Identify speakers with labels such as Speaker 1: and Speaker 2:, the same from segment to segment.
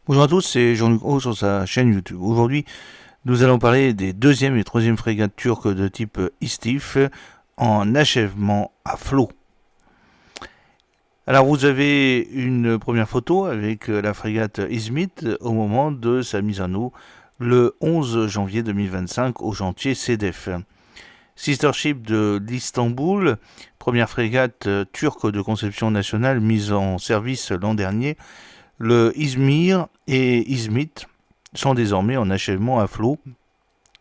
Speaker 1: Bonjour à tous, c'est Jean-Luc Haut sur sa chaîne YouTube. Aujourd'hui, nous allons parler des deuxième et troisième frégates turques de type Istif en achèvement à flot. Alors vous avez une première photo avec la frégate Izmit au moment de sa mise en eau le 11 janvier 2025 au chantier CEDEF. Sister ship de l'Istanbul, première frégate turque de conception nationale mise en service l'an dernier, le Izmir et Izmit sont désormais en achèvement à flot,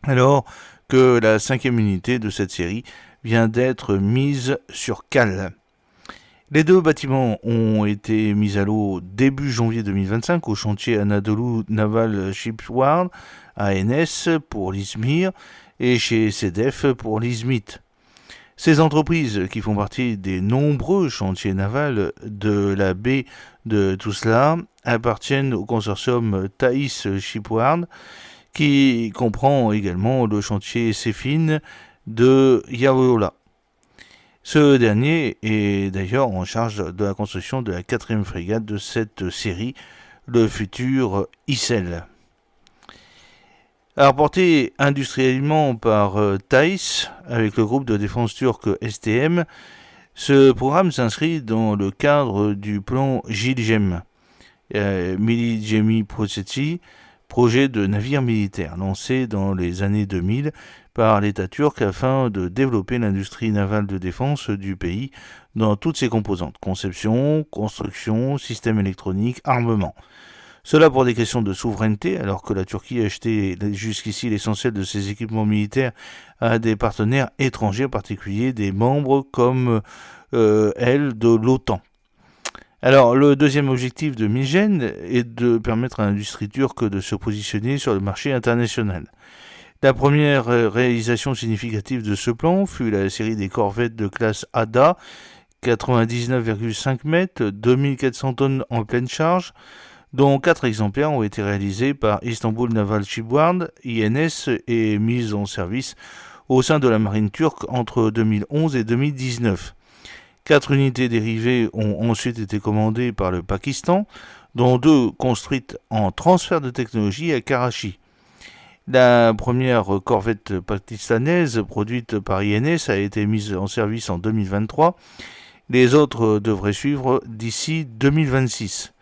Speaker 1: alors que la cinquième unité de cette série vient d'être mise sur cale. Les deux bâtiments ont été mis à l'eau début janvier 2025 au chantier Anadolu Naval Shipyard à NS pour l'Izmir et chez CEDEF pour l'Izmit. Ces entreprises, qui font partie des nombreux chantiers navals de la baie de Tuzla, appartiennent au consortium Thaïs Shipyard, qui comprend également le chantier Cefin de Yaola. Ce dernier est d'ailleurs en charge de la construction de la quatrième frégate de cette série, le futur Issel. Alors porté industriellement par Thaïs, avec le groupe de défense turc STM, ce programme s'inscrit dans le cadre du plan Gilgem, Milli Gemi Projeti, projet de navire militaire lancé dans les années 2000 par l'État turc afin de développer l'industrie navale de défense du pays dans toutes ses composantes, conception, construction, système électronique, armement. Cela pour des questions de souveraineté, alors que la Turquie a acheté jusqu'ici l'essentiel de ses équipements militaires à des partenaires étrangers, en particulier des membres comme elle de l'OTAN. Alors, le deuxième objectif de Migen est de permettre à l'industrie turque de se positionner sur le marché international. La première réalisation significative de ce plan fut la série des corvettes de classe Ada, 99,5 mètres, 2400 tonnes en pleine charge, dont 4 exemplaires ont été réalisés par Istanbul Naval Shipyard, INS, et mis en service au sein de la marine turque entre 2011 et 2019. 4 unités dérivées ont ensuite été commandées par le Pakistan, dont 2 construites en transfert de technologie à Karachi. La première corvette pakistanaise produite par INS a été mise en service en 2023. Les autres devraient suivre d'ici 2026.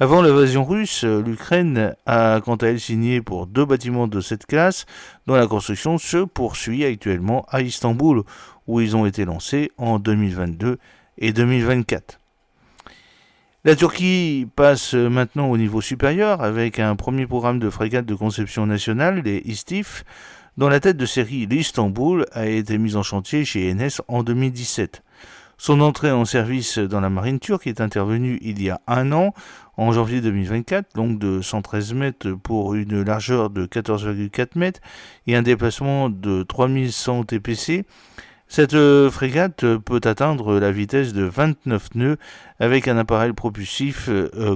Speaker 1: Avant l'invasion russe, l'Ukraine a quant à elle signé pour 2 bâtiments de cette classe, dont la construction se poursuit actuellement à Istanbul, où ils ont été lancés en 2022 et 2024. La Turquie passe maintenant au niveau supérieur avec un premier programme de frégates de conception nationale, les ISTIF, dont la tête de série, l'Istanbul, a été mise en chantier chez NS en 2017. Son entrée en service dans la marine turque est intervenue il y a un an, en janvier 2024, longue de 113 mètres pour une largeur de 14,4 mètres et un déplacement de 3100 TPC. Cette frégate peut atteindre la vitesse de 29 nœuds avec un appareil propulsif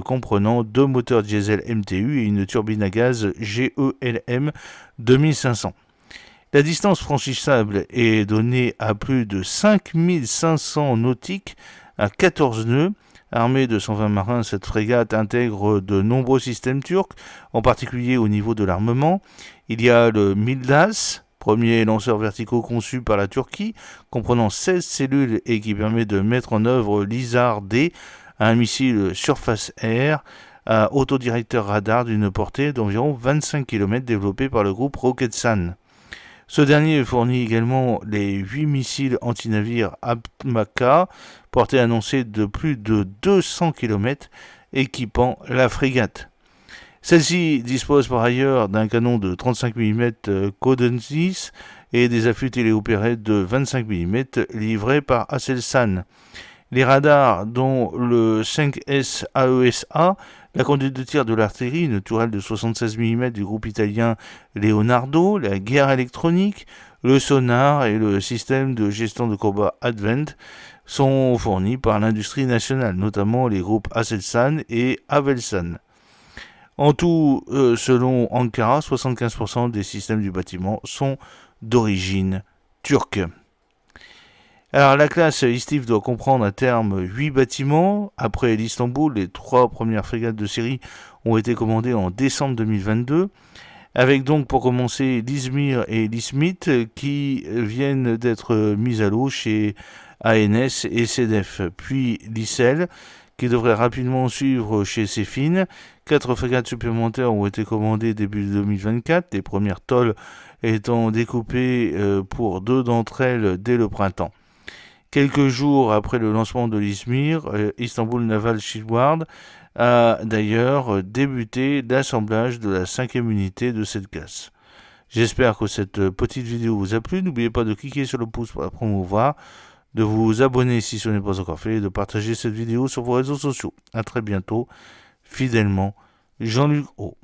Speaker 1: comprenant 2 moteurs diesel MTU et une turbine à gaz GELM 2500. La distance franchissable est donnée à plus de 5500 nautiques à 14 nœuds. Armée de 120 marins, cette frégate intègre de nombreux systèmes turcs, en particulier au niveau de l'armement. Il y a le Mildas, premier lanceur verticaux conçu par la Turquie, comprenant 16 cellules et qui permet de mettre en œuvre l'Izar-D, un missile surface-air à autodirecteur radar d'une portée d'environ 25 km développé par le groupe Roketsan. Ce dernier fournit également les 8 missiles antinavires Abmaka, portée annoncée de plus de 200 km, équipant la frégate. Celle-ci dispose par ailleurs d'un canon de 35 mm Codensis et des affûts téléopérés de 25 mm livrés par Aselsan. Les radars, dont le 5S AESA, la conduite de tir de l'artillerie, une tourelle de 76 mm du groupe italien Leonardo, la guerre électronique, le sonar et le système de gestion de combat Advent sont fournis par l'industrie nationale, notamment les groupes Aselsan et Avelsan. En tout, selon Ankara, 75% des systèmes du bâtiment sont d'origine turque. Alors la classe Istif doit comprendre à terme 8 bâtiments. Après l'Istanbul, les 3 premières frégates de série ont été commandées en décembre 2022. Avec donc pour commencer l'Izmir et l'Ismit qui viennent d'être mises à l'eau chez ANS et CEDEF. Puis l'Issel qui devrait rapidement suivre chez Cefin. 4 frégates supplémentaires ont été commandées début 2024, les premières tolles étant découpées pour 2 d'entre elles dès le printemps. Quelques jours après le lancement de l'Izmir, Istanbul Naval Shipyard a d'ailleurs débuté l'assemblage de la 5e unité de cette classe. J'espère que cette petite vidéo vous a plu. N'oubliez pas de cliquer sur le pouce pour la promouvoir, de vous abonner si ce n'est pas encore fait et de partager cette vidéo sur vos réseaux sociaux. A très bientôt, fidèlement, Jean-Luc O.